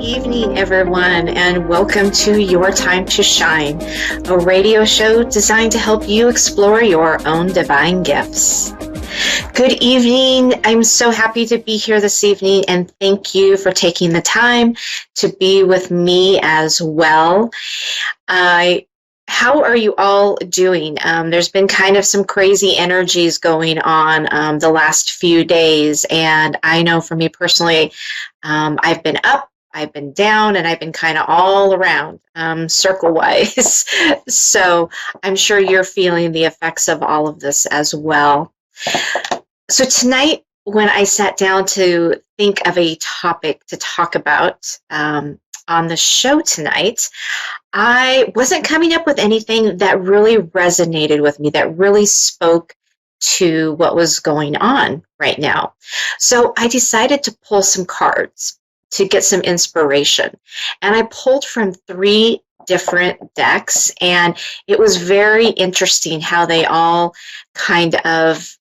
Evening, everyone, and welcome to Your Time to Shine, a radio show designed to help you explore your own divine gifts. Good evening. I'm so happy to be here this evening, and thank you for taking the time to be with me as well. How are you all doing? There's been kind of some crazy energies going on the last few days, and I know for me personally, I've been up, I've been down, and I've been kind of all around, circle-wise. So I'm sure you're feeling the effects of all of this as well. So tonight, when I sat down to think of a topic to talk about on the show tonight, I wasn't coming up with anything that really resonated with me, that really spoke to what was going on right now. So I decided to pull some cards to get some inspiration. And I pulled from 3 different decks, and it was very interesting how they all kind of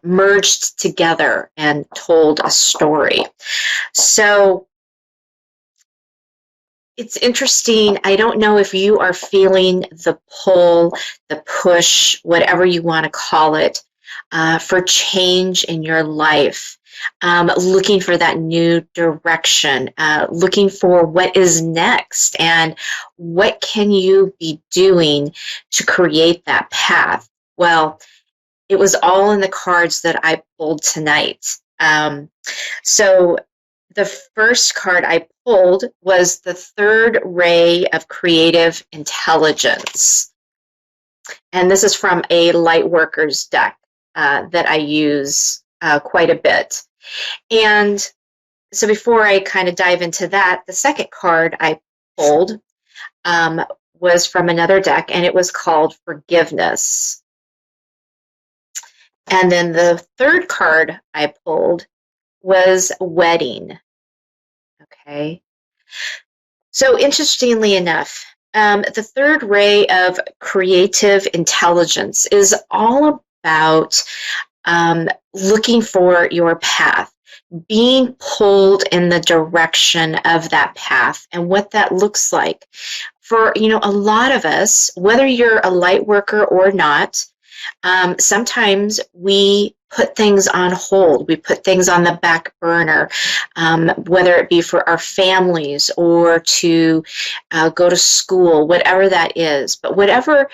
merged together and told a story. So it's interesting. I don't know if you are feeling the pull, the push, whatever you want to call it, for change in your life. Looking for that new direction, looking for what is next, and what can you be doing to create that path? Well, it was all in the cards that I pulled tonight. So the first card I pulled was the 3rd ray of creative intelligence. And this is from a Lightworkers deck that I use quite a bit. And so before I kind of dive into that, the second card I pulled was from another deck, and it was called Forgiveness. And then the 3rd card I pulled was Wedding. Okay. So interestingly enough, the 3rd ray of creative intelligence is all about looking for your path, being pulled in the direction of that path, and what that looks like. For, a lot of us, whether you're a light worker or not, sometimes we put things on hold. We put things on the back burner, whether it be for our families or to go to school, whatever that is. But whatever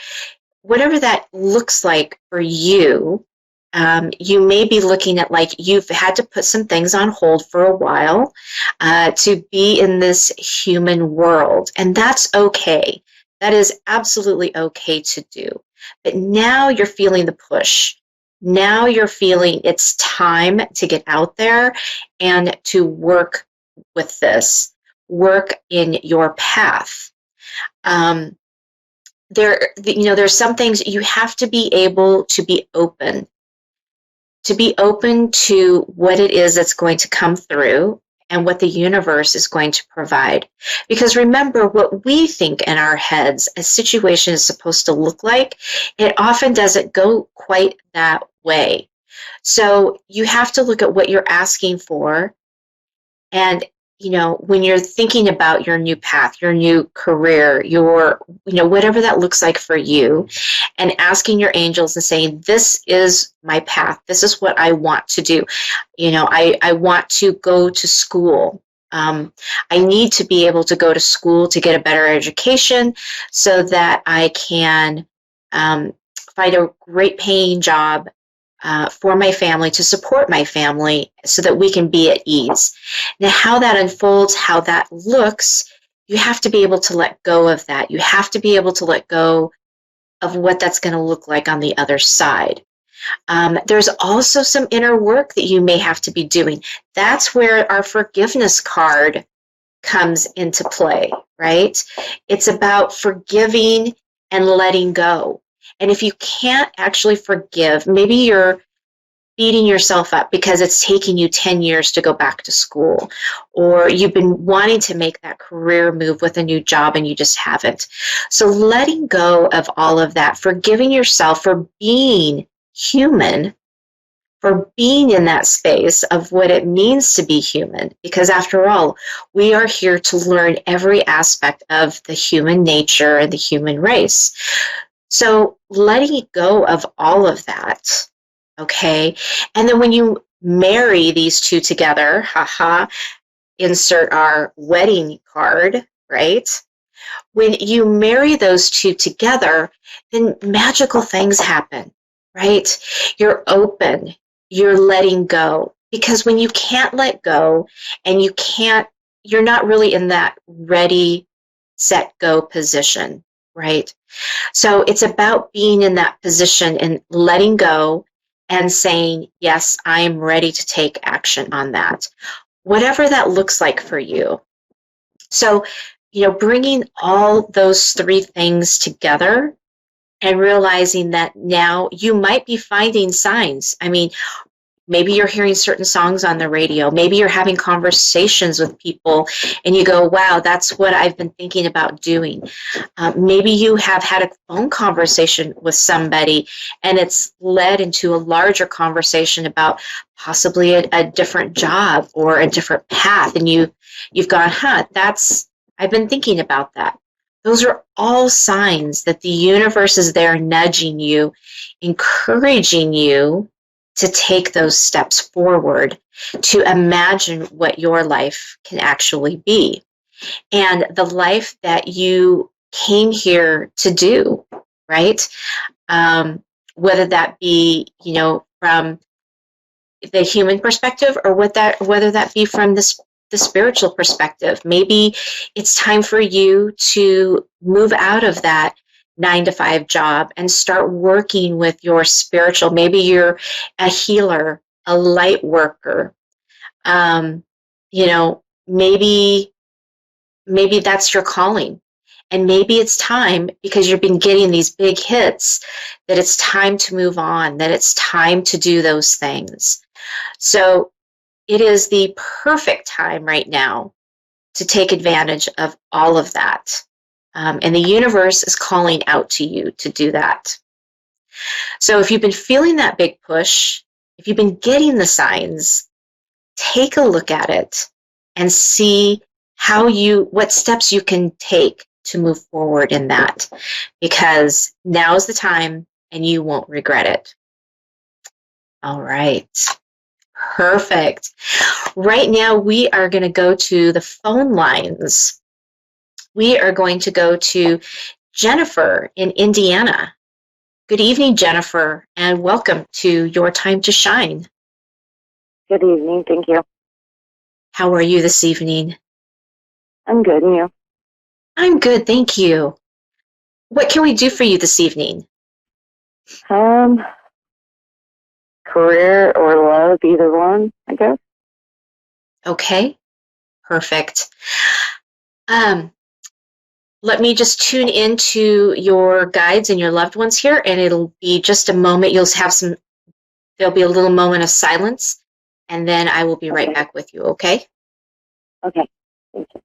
that looks like for you, you may be looking at like you've had to put some things on hold for a while to be in this human world. And that's okay. That is absolutely okay to do. But now you're feeling the push. Now you're feeling it's time to get out there and to work with this, work in your path. There's some things you have to be able to be open to what it is that's going to come through and what the universe is going to provide. Because remember, what we think in our heads a situation is supposed to look like, it often doesn't go quite that way. So you have to look at what you're asking for, and when you're thinking about your new path, your new career, your, whatever that looks like for you, and asking your angels and saying, this is my path. This is what I want to do. I want to go to school. I need to be able to go to school to get a better education so that I can find a great paying job for my family, to support my family so that we can be at ease. Now, how that unfolds, how that looks, you have to be able to let go of that. You have to be able to let go of what that's going to look like on the other side. There's also some inner work that you may have to be doing. That's where our forgiveness card comes into play, right? It's about forgiving and letting go. And if you can't actually forgive, maybe you're beating yourself up because it's taking you 10 years to go back to school, or you've been wanting to make that career move with a new job and you just haven't. So letting go of all of that, forgiving yourself for being human, for being in that space of what it means to be human. Because after all, we are here to learn every aspect of the human nature and the human race. So letting go of all of that, okay? And then when you marry these two together, haha, insert our wedding card, right? When you marry those two together, then magical things happen, right? You're open, you're letting go. Because when you can't let go and you're not really in that ready, set, go position, right? So it's about being in that position and letting go and saying, yes, I am ready to take action on that, whatever that looks like for you. So, bringing all those three things together and realizing that now you might be finding signs. I mean, maybe you're hearing certain songs on the radio. Maybe you're having conversations with people and you go, wow, that's what I've been thinking about doing. Maybe you have had a phone conversation with somebody and it's led into a larger conversation about possibly a different job or a different path. And you've gone, I've been thinking about that. Those are all signs that the universe is there nudging you, encouraging you to take those steps forward, to imagine what your life can actually be and the life that you came here to do, right? Whether that be, from the human perspective or whether that be from the spiritual perspective. Maybe it's time for you to move out of that 9-to-5 job and start working with your spiritual. Maybe you're a healer, a light worker. Maybe that's your calling. And maybe it's time, because you've been getting these big hits, that it's time to move on, that it's time to do those things. So it is the perfect time right now to take advantage of all of that. And the universe is calling out to you to do that. So if you've been feeling that big push, if you've been getting the signs, take a look at it and see what steps you can take to move forward in that, because now is the time and you won't regret it. All right. Perfect. Right now, we are going to go to the phone lines. We are going to go to Jennifer in Indiana. Good evening, Jennifer, and welcome to Your Time to Shine. Good evening. Thank you. How are you this evening? I'm good. And you? I'm good, thank you. What can we do for you this evening? Career or love, either one, I guess. Okay, perfect. Let me just tune into your guides and your loved ones here, and it'll be just a moment. There'll be a little moment of silence, and then I will be right back with you, okay? Okay, thank you.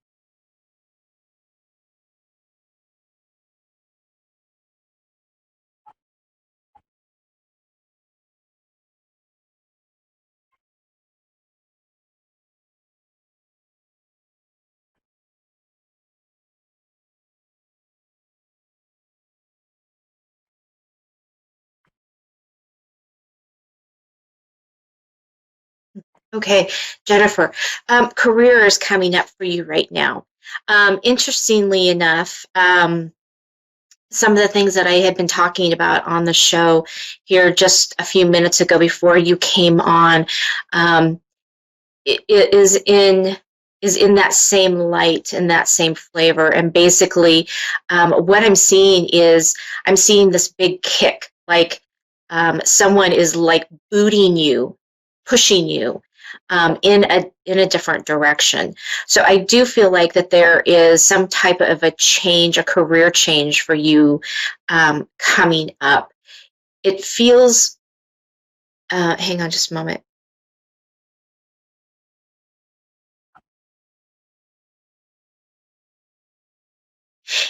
Okay, Jennifer, career is coming up for you right now. Interestingly enough, some of the things that I had been talking about on the show here just a few minutes ago before you came on, it is in that same light and that same flavor. And basically, what I'm seeing this big kick, like someone is like booting you, pushing you in a different direction. So I do feel like that there is some type of a change, a career change for you coming up. It feels, hang on just a moment.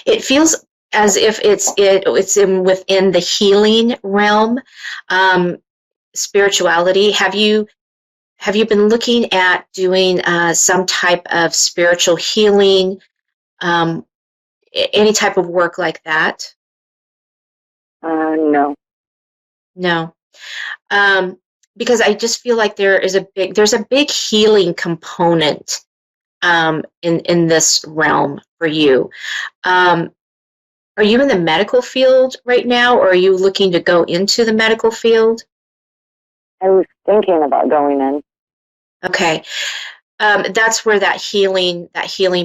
It feels as if it's within the healing realm. spirituality. Have you been looking at doing some type of spiritual healing, any type of work like that? No. No. Because I just feel like there's a big healing component in this realm for you. Are you in the medical field right now, or are you looking to go into the medical field? I was thinking about going in. Okay. That's where that healing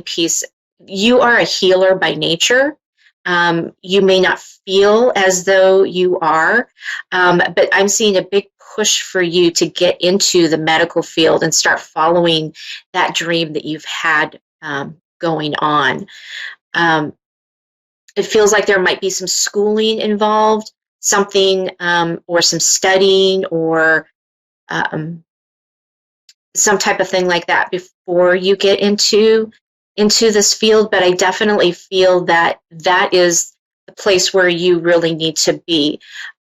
piece, you are a healer by nature. You may not feel as though you are, but I'm seeing a big push for you to get into the medical field and start following that dream that you've had going on. It feels like there might be some schooling involved, something, or some studying, or um, some type of thing like that before you get into this field. But I definitely feel that that is the place where you really need to be.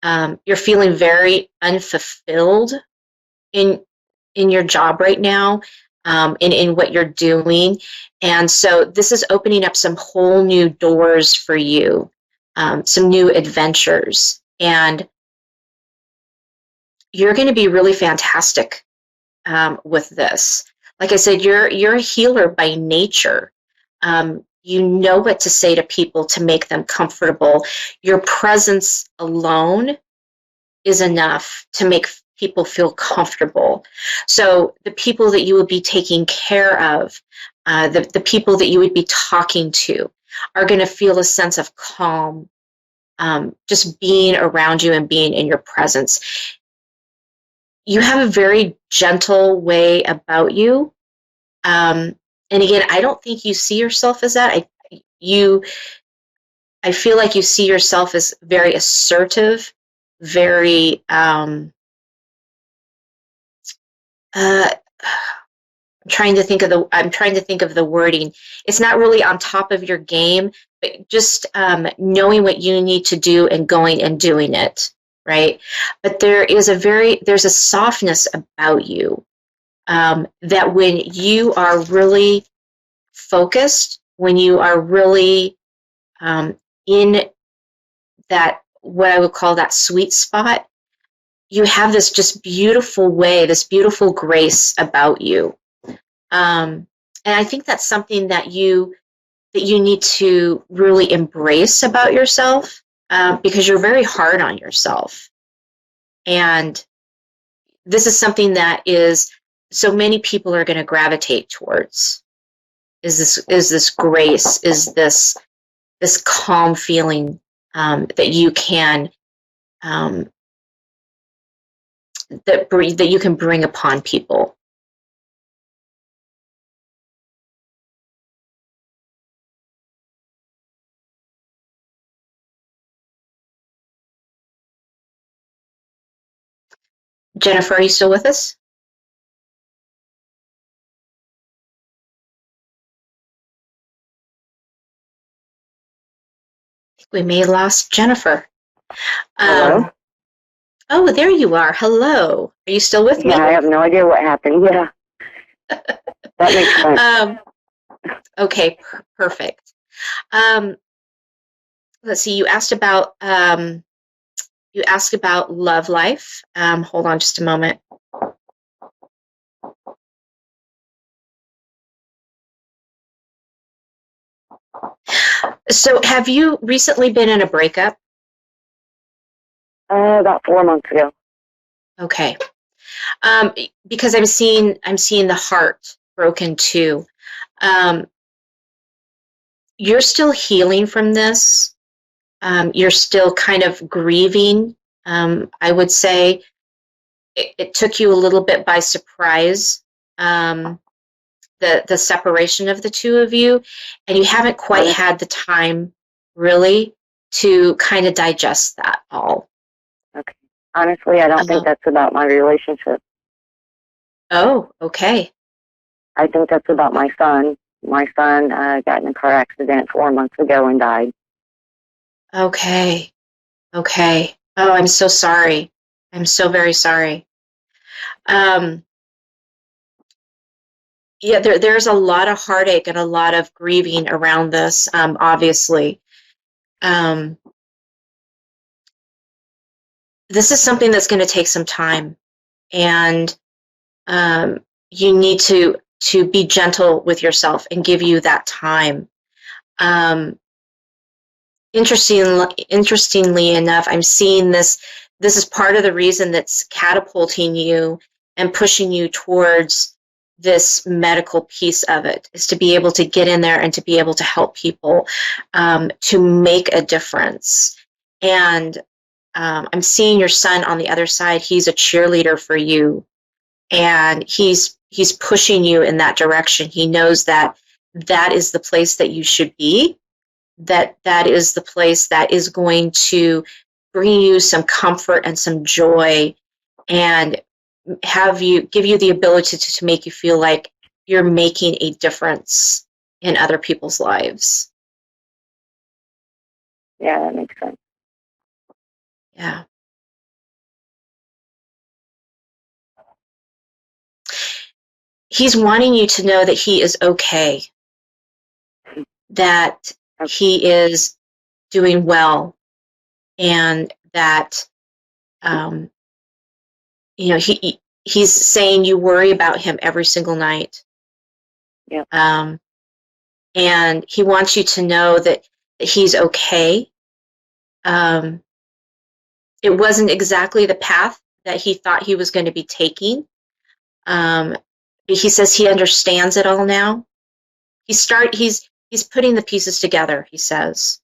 You're feeling very unfulfilled in your job right now, in what you're doing, and so this is opening up some whole new doors for you, some new adventures, and you're going to be really fantastic with this. Like I said, you're a healer by nature. You know what to say to people to make them comfortable. Your presence alone is enough to make people feel comfortable. So the people that you would be taking care of, the people that you would be talking to, are going to feel a sense of calm, just being around you and being in your presence. You have a very gentle way about you. And again, I don't think you see yourself as that. I feel like you see yourself as very assertive, very, I'm trying to think of the wording. It's not really on top of your game, but just knowing what you need to do and going and doing it, right? But there's a softness about you, that when you are really focused, when you are really in that, what I would call that sweet spot, you have this just beautiful way, this beautiful grace about you. And I think that's something that you need to really embrace about yourself, because you're very hard on yourself. And this is something that is so many people are going to gravitate towards. Is this grace? Is this calm feeling, that you can, that you can bring upon people? Jennifer, are you still with us? I think we may have lost Jennifer. Hello? Oh, there you are. Hello. Are you still with me? Yeah, I have no idea what happened. Yeah. That makes sense. Okay, perfect. Let's see. You asked about love life. Hold on just a moment. So, have you recently been in a breakup? About 4 months ago. Okay. Because I'm seeing the heart broken too. You're still healing from this. You're still kind of grieving. I would say it took you a little bit by surprise, the separation of the two of you, and you haven't quite had the time really to kind of digest that all. Okay. Honestly, I don't think that's about my relationship. Oh, okay. I think that's about my son. My son got in a car accident 4 months ago and died. Okay. Oh, I'm so sorry. I'm so very sorry. Um, yeah, there's a lot of heartache and a lot of grieving around this, obviously. Um, this is something that's going to take some time, and you need to be gentle with yourself and give you that time. Um, interestingly enough, I'm seeing this. This is part of the reason that's catapulting you and pushing you towards this medical piece of it, is to be able to get in there and to be able to help people, to make a difference. And I'm seeing your son on the other side. He's a cheerleader for you, and he's pushing you in that direction. He knows that that is the place that you should be, that is the place that is going to bring you some comfort and some joy, and give you the ability to make you feel like you're making a difference in other people's lives. Yeah, that makes sense. Yeah. He's wanting you to know that he is okay, that he is doing well, and that he's saying you worry about him every single night. Yeah. And he wants you to know that he's okay. It wasn't exactly the path that he thought he was going to be taking. He says he understands it all now. He's putting the pieces together, he says,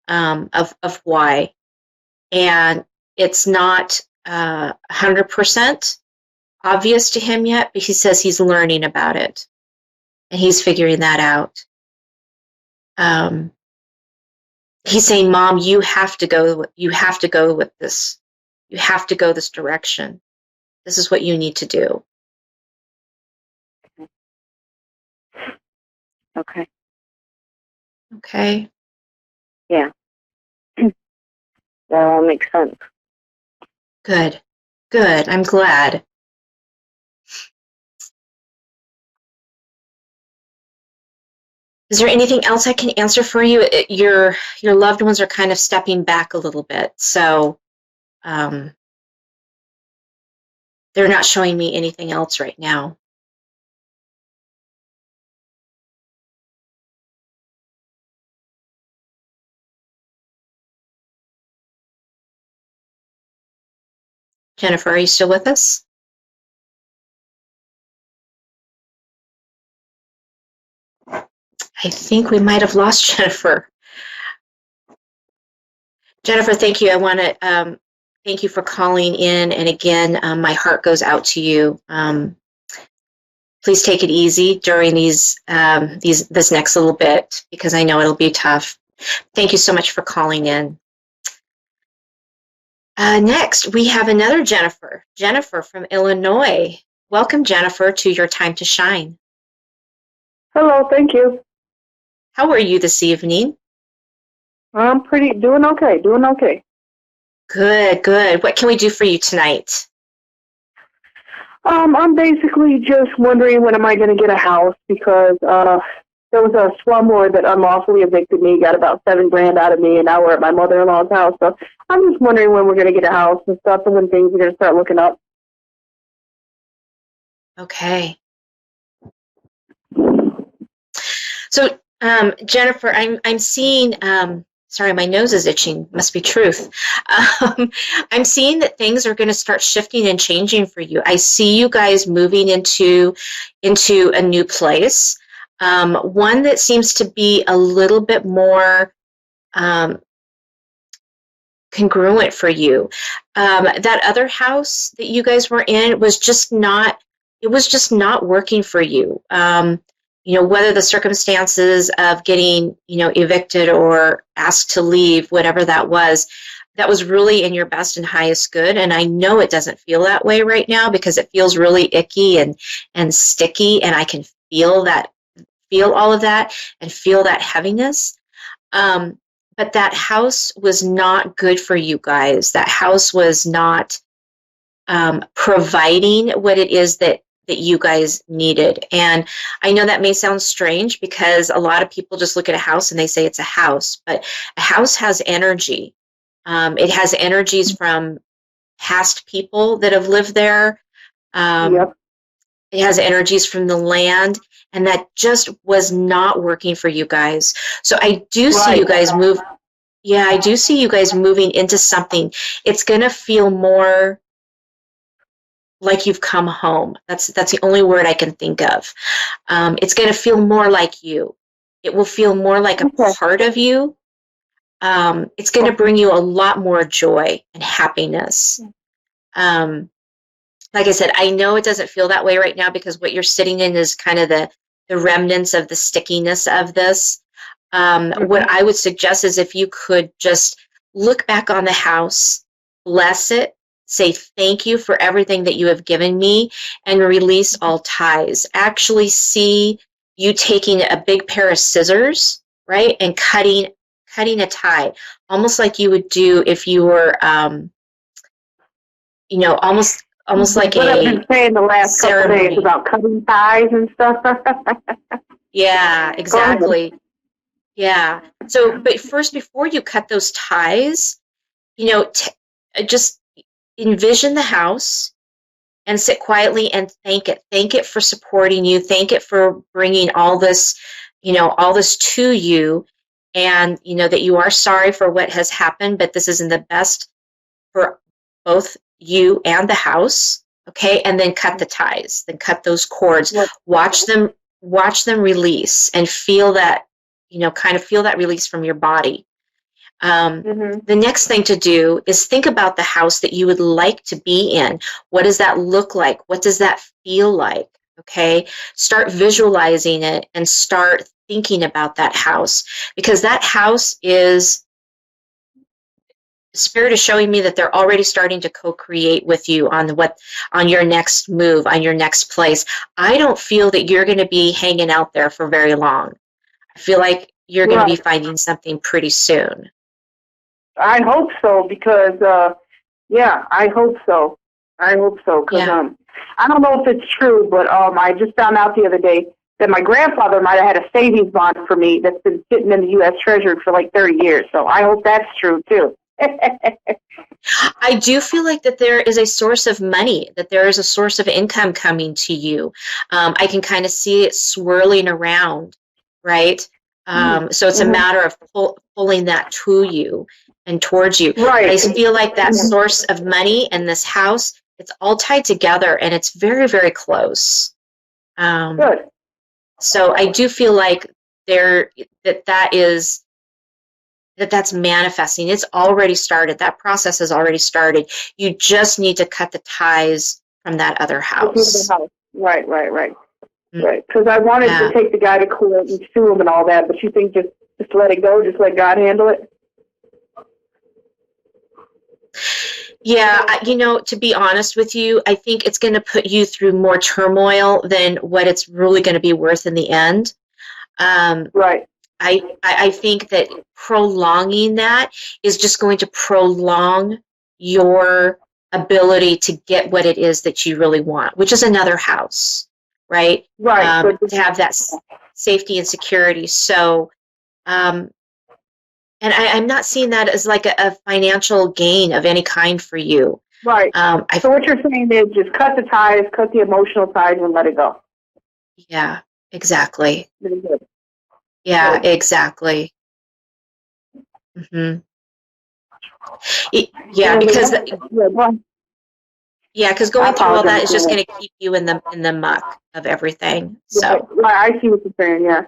of why. And it's not 100% obvious to him yet, but he says he's learning about it and he's figuring that out. He's saying, Mom, you have to go with this. You have to go this direction. This is what you need to do. Okay. Okay. Yeah. That all makes sense. Good. Good. I'm glad. Is there anything else I can answer for you? Your loved ones are kind of stepping back a little bit, so they're not showing me anything else right now. Jennifer, are you still with us? I think we might have lost Jennifer. Jennifer, thank you. I want to thank you for calling in. And again, my heart goes out to you. Please take it easy during this next little bit, because I know it'll be tough. Thank you so much for calling in. Next, we have another Jennifer. Jennifer from Illinois. Welcome, Jennifer, to Your Time to Shine. Hello, thank you. How are you this evening? I'm doing okay. Good, good. What can we do for you tonight? I'm basically just wondering when am I going to get a house, because there was a slumlord that unlawfully evicted me, got about $7,000 out of me, and now we're at my mother-in-law's house. So I'm just wondering when we're going to get a house and stuff, and when things are going to start looking up. Okay. So, Jennifer, I'm seeing. Sorry, my nose is itching. Must be truth. I'm seeing that things are going to start shifting and changing for you. I see you guys moving into a new place, one that seems to be a little bit more congruent for you. That other house that you guys were in was just not. It was just not working for you. Whether the circumstances of getting, evicted or asked to leave, whatever that was really in your best and highest good. And I know it doesn't feel that way right now, because it feels really icky and sticky, and I can feel all of that and feel that heaviness. But that house was not good for you guys. That house was not providing what it is that you guys needed. And I know that may sound strange because a lot of people just look at a house and they say it's a house, but a house has energy. It has energies from past people that have lived there. Yep. It has energies from the land, and that just was not working for you guys. So I do see you guys move. Yeah, I do see you guys moving into something. It's going to feel more like you've come home. That's the only word I can think of. It's going to feel more like you. It will feel more like a part of you. It's going to bring you a lot more joy and happiness. Like I said, I know it doesn't feel that way right now because what you're sitting in is kind of the remnants of the stickiness of this. What I would suggest is if you could just look back on the house, bless it, say thank you for everything that you have given me, and release all ties. Actually see you taking a big pair of scissors, right, and cutting a tie, almost like you would do if you were, almost like what I've been saying the last couple of days about cutting ties and stuff. Yeah, exactly. Yeah. So, but first, before you cut those ties, just envision the house and sit quietly and thank it. Thank it for supporting you. Thank it for bringing all this, all this to you. And, that you are sorry for what has happened, but this is in the best for both you and the house. Okay. And then cut the ties, then cut those cords, watch them release and feel that, kind of feel that release from your body. The next thing to do is think about the house that you would like to be in. What does that look like? What does that feel like? Okay. Start visualizing it and start thinking about that house, because that house is, Spirit is showing me that they're already starting to co-create with you on your next move, on your next place. I don't feel that you're going to be hanging out there for very long. I feel like you're going to be finding something pretty soon. I hope so, because I hope so. I hope so, because I don't know if it's true, but I just found out the other day that my grandfather might have had a savings bond for me that's been sitting in the U.S. Treasury for like 30 years. So I hope that's true too. I do feel like that there is a source of money, that there is a source of income coming to you. I can kind of see it swirling around, right? So it's a matter of pulling that to you and towards you. Right. I feel like that source of money and this house, it's all tied together and it's very, very close. Good. So I do feel like that's manifesting. It's already started. That process has already started. You just need to cut the ties from that other house. Right. Right. Because I wanted to take the guy to court and sue him and all that, but you think just let it go, just let God handle it? Yeah, to be honest with you, I think it's going to put you through more turmoil than what it's really going to be worth in the end. Right. I think that prolonging that is just going to prolong your ability to get what it is that you really want, which is another house, right? Right. To have that safety and security. So, and I'm not seeing that as like a financial gain of any kind for you. Right. So what you're saying is just cut the ties, cut the emotional ties, and let it go. Yeah, exactly. Very good. Yeah, exactly. Mm-hmm. Because going through all that is just going to keep you in the muck of everything. So right, I see what you're saying. Yeah.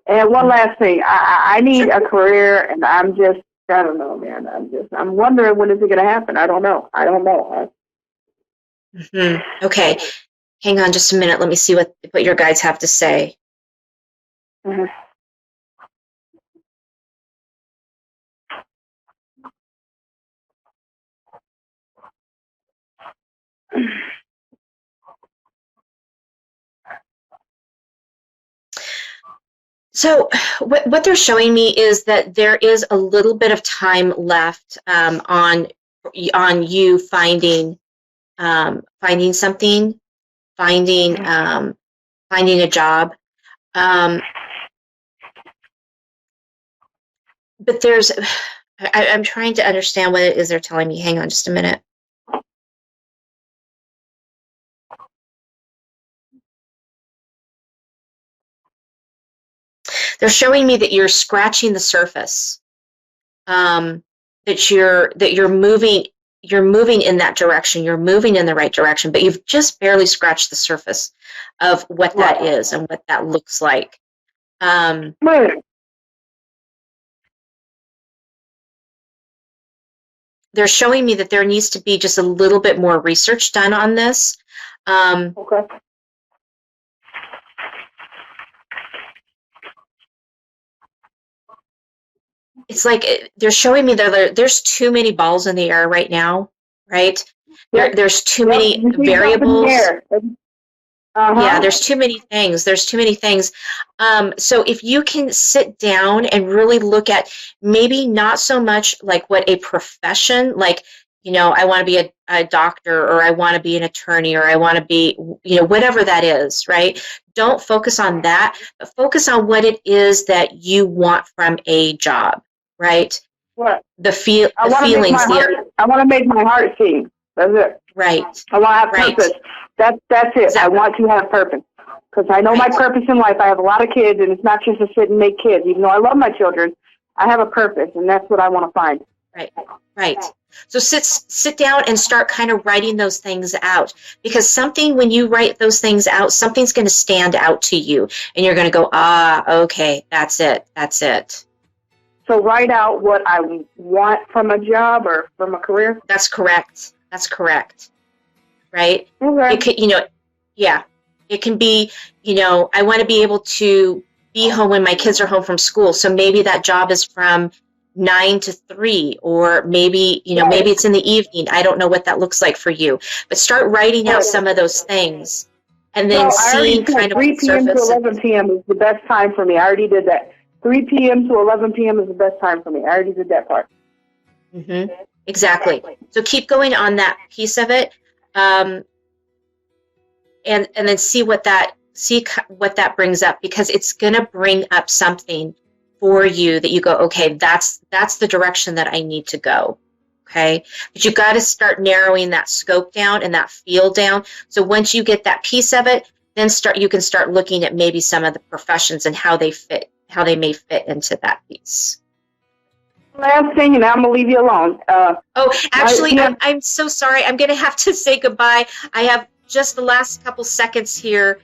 And one last thing, I need a career, and I don't know, man. I'm wondering when is it going to happen. I don't know. Mm-hmm. Okay, hang on just a minute. Let me see what your guides have to say. Mm-hmm. So what they're showing me is that there is a little bit of time left on you finding finding something, finding a job. But I'm trying to understand what it is they're telling me. Hang on just a minute. They're showing me that you're scratching the surface. That you're moving in that direction. You're moving in the right direction, but you've just barely scratched the surface of what that is and what that looks like. They're showing me that there needs to be just a little bit more research done on this. Okay. It's like they're showing me there's too many balls in the air right now, right? Yep. There's too many variables. Yeah, there's too many things. So if you can sit down and really look at maybe not so much like what a profession, like, I want to be a doctor, or I want to be an attorney, or I want to be, whatever that is, right? Don't focus on that, but focus on what it is that you want from a job, right? What? The feelings. I want to make my heart sing. That's it. Right. I want to have purpose. That's it. Exactly. I want to have purpose. Because I know my purpose in life. I have a lot of kids, and it's not just to sit and make kids. Even though I love my children, I have a purpose, and that's what I want to find. Right. So sit down and start kind of writing those things out. Because when you write those things out, something's going to stand out to you. And you're going to go, okay, that's it. So write out what I want from a job or from a career? That's correct. Right? Okay. It could, it can be, I want to be able to be home when my kids are home from school. So maybe that job is from 9 to 3, or maybe, maybe it's in the evening. I don't know what that looks like for you. But start writing out some of those things, and then seeing kind of 3 p.m. to 11 p.m. is the best time for me. I already did that. 3 p.m. to 11 p.m. is the best time for me. I already did that part. Mm-hmm. Exactly. So keep going on that piece of it, and then see what that brings up, because it's going to bring up something for you that you go, okay, that's the direction that I need to go. Okay, but you've got to start narrowing that scope down and that field down. So once you get that piece of it, then you can start looking at maybe some of the professions and how they may fit into that piece. Last thing, and I'm going to leave you alone. I'm so sorry. I'm going to have to say goodbye. I have just the last couple seconds here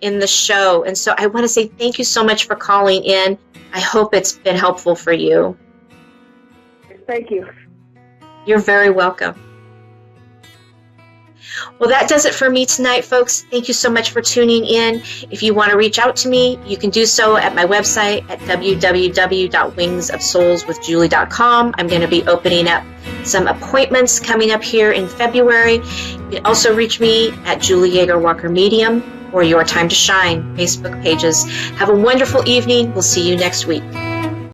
in the show. And so I want to say thank you so much for calling in. I hope it's been helpful for you. Thank you. You're very welcome. Well, that does it for me tonight, folks. Thank you so much for tuning in. If you want to reach out to me, you can do so at my website at www.wingsofsoulswithjulie.com. I'm going to be opening up some appointments coming up here in February. You can also reach me at Julie YeagerWalker Medium or Your Time to Shine Facebook pages. Have a wonderful evening. We'll see you next week.